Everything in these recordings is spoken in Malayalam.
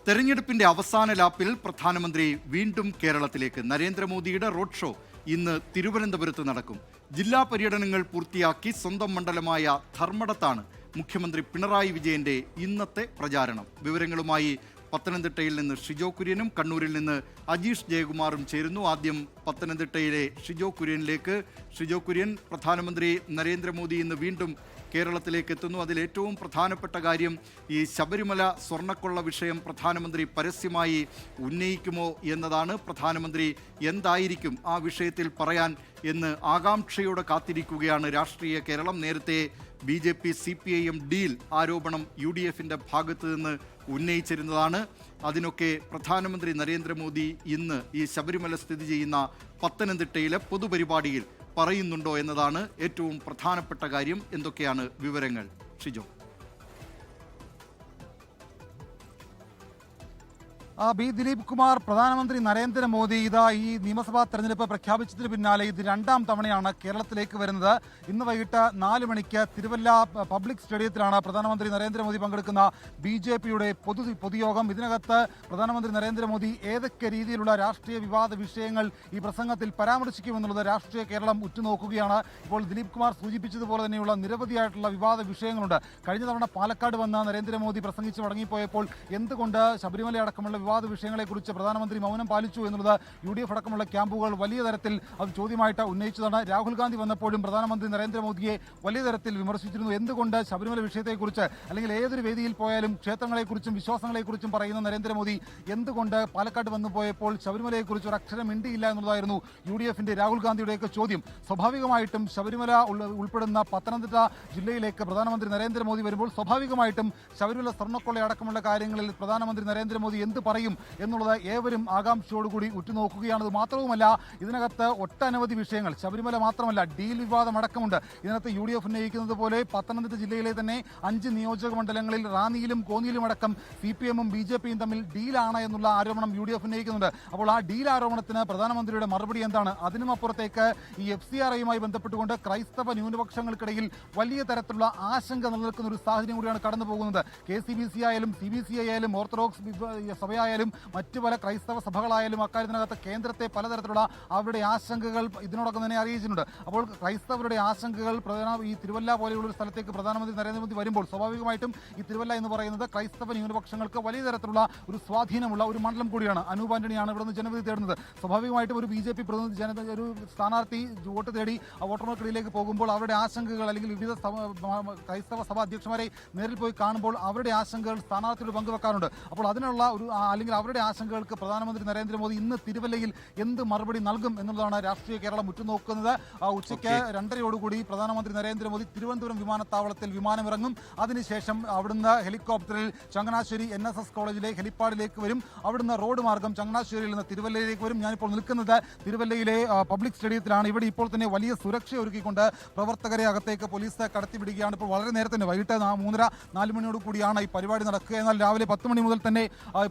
തെരഞ്ഞെടുപ്പിന്റെ അവസാന ലാപ്പിൽ പ്രധാനമന്ത്രി വീണ്ടും കേരളത്തിലേക്ക്. നരേന്ദ്രമോദിയുടെ റോഡ് ഷോ ഇന്ന് തിരുവനന്തപുരത്ത് നടക്കും. ജില്ലാ പര്യടനങ്ങൾ പൂർത്തിയാക്കി സ്വന്തം മണ്ഡലമായ ധർമ്മടത്താണ് മുഖ്യമന്ത്രി പിണറായി വിജയന്റെ ഇന്നത്തെ പ്രചാരണം. വിവരങ്ങളുമായി പത്തനംതിട്ടയിൽ നിന്ന് ഷിജോ കുര്യനും കണ്ണൂരിൽ നിന്ന് അജീഷ് ജയകുമാറും ചേരുന്നു. ആദ്യം പത്തനംതിട്ടയിലെ ഷിജോ കുര്യനിലേക്ക്. ഷിജോ കുര്യൻ, പ്രധാനമന്ത്രി നരേന്ദ്രമോദി ഇന്ന് വീണ്ടും കേരളത്തിലേക്ക് എത്തുന്നു. അതിലേറ്റവും പ്രധാനപ്പെട്ട കാര്യം ഈ ശബരിമല സ്വർണ്ണക്കൊള്ള വിഷയം പ്രധാനമന്ത്രി പരസ്യമായി ഉന്നയിക്കുമോ എന്നതാണ്. പ്രധാനമന്ത്രി എന്തായിരിക്കും ആ വിഷയത്തിൽ പറയാൻ എന്ന് ആകാംക്ഷയോടെ കാത്തിരിക്കുകയാണ് രാഷ്ട്രീയ കേരളം. നേരത്തെ BJP CPIM ഡീൽ ആരോപണം UDFിൻ്റെ ഭാഗത്തു നിന്ന് ഉന്നയിച്ചിരുന്നതാണ്. അതിനൊക്കെ പ്രധാനമന്ത്രി നരേന്ദ്രമോദി ഇന്ന് ഈ ശബരിമല സ്ഥിതി ചെയ്യുന്ന പത്തനംതിട്ടയിലെ പൊതുപരിപാടിയിൽ പറയുന്നുണ്ടോ എന്നതാണ് ഏറ്റവും പ്രധാനപ്പെട്ട കാര്യം. എന്തൊക്കെയാണ് വിവരങ്ങൾ, ഷിജോ? ദിലീപ് കുമാർ, പ്രധാനമന്ത്രി നരേന്ദ്രമോദി ഈ നിയമസഭാ തെരഞ്ഞെടുപ്പ് പ്രഖ്യാപിച്ചതിന് പിന്നാലെ ഇത് രണ്ടാം തവണയാണ് കേരളത്തിലേക്ക് വരുന്നത്. ഇന്ന് വൈകിട്ട് 4 മണിക്ക് തിരുവല്ല പബ്ലിക് സ്റ്റേഡിയത്തിലാണ് പ്രധാനമന്ത്രി നരേന്ദ്രമോദി പങ്കെടുക്കുന്ന BJPയുടെ പൊതുയോഗം. ഇതിനകത്ത് പ്രധാനമന്ത്രി നരേന്ദ്രമോദി ഏതൊക്കെ രീതിയിലുള്ള രാഷ്ട്രീയ വിവാദ വിഷയങ്ങൾ ഈ പ്രസംഗത്തിൽ പരാമർശിക്കുമെന്നുള്ളത് രാഷ്ട്രീയ കേരളം ഉറ്റുനോക്കുകയാണ്. ഇപ്പോൾ ദിലീപ് കുമാർ സൂചിപ്പിച്ചതുപോലെ തന്നെയുള്ള നിരവധിയായിട്ടുള്ള വിവാദ വിഷയങ്ങളുണ്ട്. കഴിഞ്ഞ തവണ പാലക്കാട് വന്ന നരേന്ദ്രമോദി പ്രസംഗിച്ച് മടങ്ങിപ്പോയപ്പോൾ എന്തുകൊണ്ട് ശബരിമല അടക്കമുള്ള വിവാദ വിഷയങ്ങളെക്കുറിച്ച് പ്രധാനമന്ത്രി മൗനം പാലിച്ചു എന്നുള്ളത് UDF അടക്കമുള്ള ക്യാമ്പുകൾ വലിയ തരത്തിൽ അത് ചോദ്യമായിട്ട് ഉന്നയിച്ചതാണ്. രാഹുൽ ഗാന്ധി വന്നപ്പോഴും പ്രധാനമന്ത്രി നരേന്ദ്രമോദിയെ വലിയ തരത്തിൽ വിമർശിച്ചിരുന്നു. എന്തുകൊണ്ട് ശബരിമല വിഷയത്തെക്കുറിച്ച് അല്ലെങ്കിൽ ഏതൊരു വേദിയിൽ പോയാലും ക്ഷേത്രങ്ങളെക്കുറിച്ചും വിശ്വാസങ്ങളെക്കുറിച്ചും പറയുന്ന നരേന്ദ്രമോദി എന്തുകൊണ്ട് പാലക്കാട് വന്നു പോയപ്പോൾ ശബരിമലയെക്കുറിച്ച് ഒരു അക്ഷരം മിണ്ടിയില്ല എന്നുള്ളതായിരുന്നു UDFിന്റെ രാഹുൽ ഗാന്ധിയുടെയൊക്കെ ചോദ്യം. സ്വാഭാവികമായിട്ടും ശബരിമല ഉൾപ്പെടുന്ന പത്തനംതിട്ട ജില്ലയിലേക്ക് പ്രധാനമന്ത്രി നരേന്ദ്രമോദി വരുമ്പോൾ സ്വാഭാവികമായിട്ടും ശബരിമല സ്വർണ്ണക്കൊള്ള അടക്കമുള്ള കാര്യങ്ങളിൽ പ്രധാനമന്ത്രി നരേന്ദ്രമോദി എന്ത് പറയും എന്നുള്ളത് ഏവരും ആകാംക്ഷയോടുകൂടി ഉറ്റുനോക്കുകയാണ്. ഇത് മാത്രവുമല്ല, ഇതിനകത്ത് ഒട്ടനവധി വിഷയങ്ങൾ, ശബരിമല മാത്രമല്ല ഡീൽ വിവാദം അടക്കമുണ്ട്. ഇതിനകത്ത് UDF ഉന്നയിക്കുന്നത് പോലെ പത്തനംതിട്ട ജില്ലയിലെ തന്നെ 5 നിയോജക മണ്ഡലങ്ങളിൽ റാന്നിയിലും കോന്നിയിലും അടക്കം CPMഉം BJPയും തമ്മിൽ ഡീലാണ് എന്നുള്ള ആരോപണം UDF ഉന്നയിക്കുന്നുണ്ട്. അപ്പോൾ ആ ഡീൽ ആരോപണത്തിന് പ്രധാനമന്ത്രിയുടെ മറുപടി എന്താണ്? അതിനുമപ്പുറത്തേക്ക് ഈ FCRIയുമായി ബന്ധപ്പെട്ടുകൊണ്ട് ക്രൈസ്തവ ന്യൂനപക്ഷങ്ങൾക്കിടയിൽ വലിയ തരത്തിലുള്ള ആശങ്ക നിലനിൽക്കുന്ന ഒരു സാഹചര്യം കൂടിയാണ് കടന്നു പോകുന്നത്. KCBC ആയാലും CBC ആയാലും ഓർത്തഡോക്സ് സഭയായാലും മറ്റു പല ക്രൈസ്തവ സഭകളായാലും അക്കാര്യത്തിനകത്ത് കേന്ദ്രത്തെ പലതരത്തിലുള്ള അവരുടെ ആശങ്കകൾ ഇതിനോടൊപ്പം തന്നെ അറിയിച്ചിട്ടുണ്ട്. അപ്പോൾ ക്രൈസ്തവരുടെ ആശങ്കകൾ ഈ തിരുവല്ല പോലെയുള്ള ഒരു സ്ഥലത്തേക്ക് പ്രധാനമന്ത്രി നരേന്ദ്രമോദി വരുമ്പോൾ സ്വാഭാവികമായിട്ടും ഈ തിരുവല്ല എന്ന് പറയുന്നത് ക്രൈസ്തവ ന്യൂനപക്ഷങ്ങൾക്ക് വലിയ തരത്തിലുള്ള ഒരു സ്വാധീനമുള്ള ഒരു മണ്ഡലം കൂടിയാണ്. അനൂപ് ആന്റണിയാണ് ഇവിടെ നിന്ന് ജനവിധി തേടുന്നത്. സ്വാഭാവികമായിട്ടും ഒരു BJP പ്രതിനിധി ഒരു സ്ഥാനാർത്ഥി വോട്ട് തേടി വോട്ടർമാർക്കിടയിലേക്ക് പോകുമ്പോൾ അവരുടെ ആശങ്കകൾ അല്ലെങ്കിൽ വിവിധ ക്രൈസ്തവ സഭാ അധ്യക്ഷന്മാരെ നേരിൽ പോയി കാണുമ്പോൾ അവരുടെ ആശങ്കകൾ സ്ഥാനാർത്ഥിയോട് പങ്കുവെക്കാറുണ്ട്. അപ്പോൾ അതിനുള്ള അല്ലെങ്കിൽ അവരുടെ ആശങ്കകൾക്ക് പ്രധാനമന്ത്രി നരേന്ദ്രമോദി ഇന്ന് തിരുവല്ലയിൽ എന്ത് മറുപടി നൽകും എന്നുള്ളതാണ് രാഷ്ട്രീയ കേരളം ഉറ്റുനോക്കുന്നത്. ഉച്ചയ്ക്ക് 2:30 പ്രധാനമന്ത്രി നരേന്ദ്രമോദി തിരുവനന്തപുരം വിമാനത്താവളത്തിൽ വിമാനമിറങ്ങും. അതിനുശേഷം അവിടുന്ന് ഹെലികോപ്റ്ററിൽ ചങ്ങനാശ്ശേരി NSS കോളേജിലെ ഹെലിപ്പാഡിലേക്ക് വരും. അവിടുന്ന് റോഡ് മാർഗം ചങ്ങനാശ്ശേരിയിൽ നിന്ന് തിരുവല്ലയിലേക്ക് വരും. ഞാനിപ്പോൾ നിൽക്കുന്നത് തിരുവല്ലയിലെ പബ്ലിക് സ്റ്റേഡിയത്തിലാണ്. ഇവിടെ ഇപ്പോൾ തന്നെ വലിയ സുരക്ഷ ഒരുക്കിക്കൊണ്ട് പ്രവർത്തകരെ അകത്തേക്ക് പോലീസ് കടത്തിവിടുകയാണ്. ഇപ്പോൾ വളരെ നേരത്തെ തന്നെ വൈകിട്ട് 3:30-4 മണിയോട് കൂടിയാണ് ഈ പരിപാടി നടക്കുക. എന്നാൽ രാവിലെ 10 മണി മുതൽ തന്നെ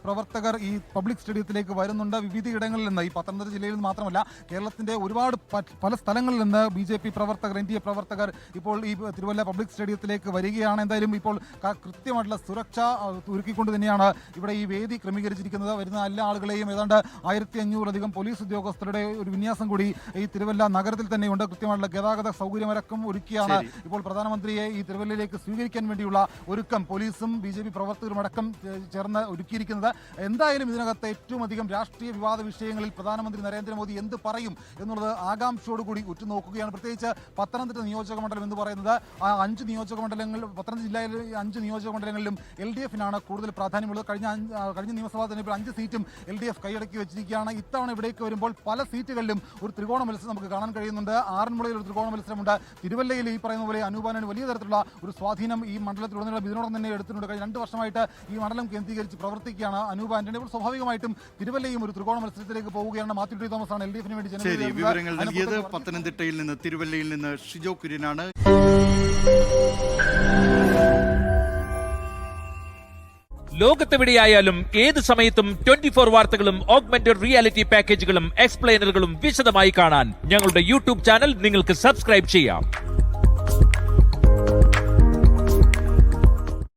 പ്രവർത്തകർ ഈ പബ്ലിക് സ്റ്റേഡിയത്തിലേക്ക് വരുന്നുണ്ട്. വിവിധയിടങ്ങളിൽ നിന്ന്, ഈ പത്തനംതിട്ട ജില്ലയിൽ നിന്ന് മാത്രമല്ല കേരളത്തിന്റെ ഒരുപാട് പല സ്ഥലങ്ങളിൽ നിന്ന് BJP പ്രവർത്തകർ, NDA പ്രവർത്തകർ ഇപ്പോൾ ഈ തിരുവല്ല പബ്ലിക് സ്റ്റേഡിയത്തിലേക്ക് വരികയാണ്. എന്തായാലും ഇപ്പോൾ കൃത്യമായിട്ടുള്ള സുരക്ഷ ഒരുക്കിക്കൊണ്ട് തന്നെയാണ് ഇവിടെ ഈ വേദി ക്രമീകരിച്ചിരിക്കുന്നത്. വരുന്ന എല്ലാ ആളുകളെയും ഏതാണ്ട് 1500-ലധികം പോലീസ് ഉദ്യോഗസ്ഥരുടെ ഒരു വിന്യാസം കൂടി ഈ തിരുവല്ല നഗരത്തിൽ തന്നെയുണ്ട്. കൃത്യമായിട്ടുള്ള ഗതാഗത സൗകര്യമടക്കം ഒരുക്കിയാണ് ഇപ്പോൾ പ്രധാനമന്ത്രിയെ ഈ തിരുവല്ലയിലേക്ക് സ്വീകരിക്കാൻ വേണ്ടിയുള്ള ഒരുക്കം പോലീസും BJP പ്രവർത്തകരും അടക്കം ചേർന്ന് ഒരുക്കിയിരിക്കുന്നത്. എന്തായാലും ഇതിനകത്ത് ഏറ്റവും അധികം രാഷ്ട്രീയ വിവാദ വിഷയങ്ങളിൽ പ്രധാനമന്ത്രി നരേന്ദ്രമോദി എന്ത് പറയും എന്നുള്ളത് ആകാംക്ഷയോടുകൂടി ഉറ്റുനോക്കുകയാണ്. പ്രത്യേകിച്ച് പത്തനംതിട്ട നിയോജക മണ്ഡലം എന്ന് പറയുന്നത് 5 നിയോജക മണ്ഡലങ്ങൾ, പത്തനംതിട്ട ജില്ലയിലെ 5 നിയോജക മണ്ഡലങ്ങളിലും LDFിനാണ് കൂടുതൽ പ്രാധാന്യമുള്ളത്. കഴിഞ്ഞ നിയമസഭാ തെരഞ്ഞെടുപ്പിൽ 5 സീറ്റും LDF കൈയടക്കി വെച്ചിരിക്കുകയാണ്. ഇത്തവണ ഇവിടേക്ക് വരുമ്പോൾ പല സീറ്റുകളിലും ഒരു ത്രികോണ മത്സരം നമുക്ക് കാണാൻ കഴിയുന്നുണ്ട്. ആറന്മുളയിൽ ഒരു ത്രികോണ മത്സരമുണ്ട്. തിരുവല്ലയിൽ ഈ പറയുന്ന പോലെ അനൂപ് ആന്റണി വലിയ തരത്തിലുള്ള ഒരു സ്വാധീനം ഈ മണ്ഡലത്തിലുടനീളം ഇതിനോടൊപ്പം തന്നെ എടുത്തിട്ടുണ്ട്. കഴിഞ്ഞ 2 വർഷമായിട്ട് ഈ മണ്ഡലം കേന്ദ്രീകരിച്ച് പ്രവർത്തിക്കുകയാണ് അനൂപ് ആന്റണി. ഇപ്പോൾ സ്വാഭാവികമായിട്ടും തിരുവല്ലയും ഒരു ത്രികോണ മത്സരത്തിലേക്ക് പോവുകയാണ്. മാത്യു ടി തോമസ് ആണ് LDFിന് വേണ്ടി വിവരങ്ങൾ നൽകിയത്. പത്തനംതിട്ടയിൽ നിന്ന്, തിരുവല്ലയിൽ നിന്ന് ഷിജോ കുര്യനാണ്. ലോകത്തെവിടെയായാലും ഏത് സമയത്തും 24 വാർത്തകളും ഓഗ്മെന്റഡ് റിയാലിറ്റി പാക്കേജുകളും എക്സ്പ്ലെയിനറുകളും വിശദമായി കാണാൻ ഞങ്ങളുടെ YouTube ചാനൽ നിങ്ങൾക്ക് സബ്സ്ക്രൈബ് ചെയ്യാം.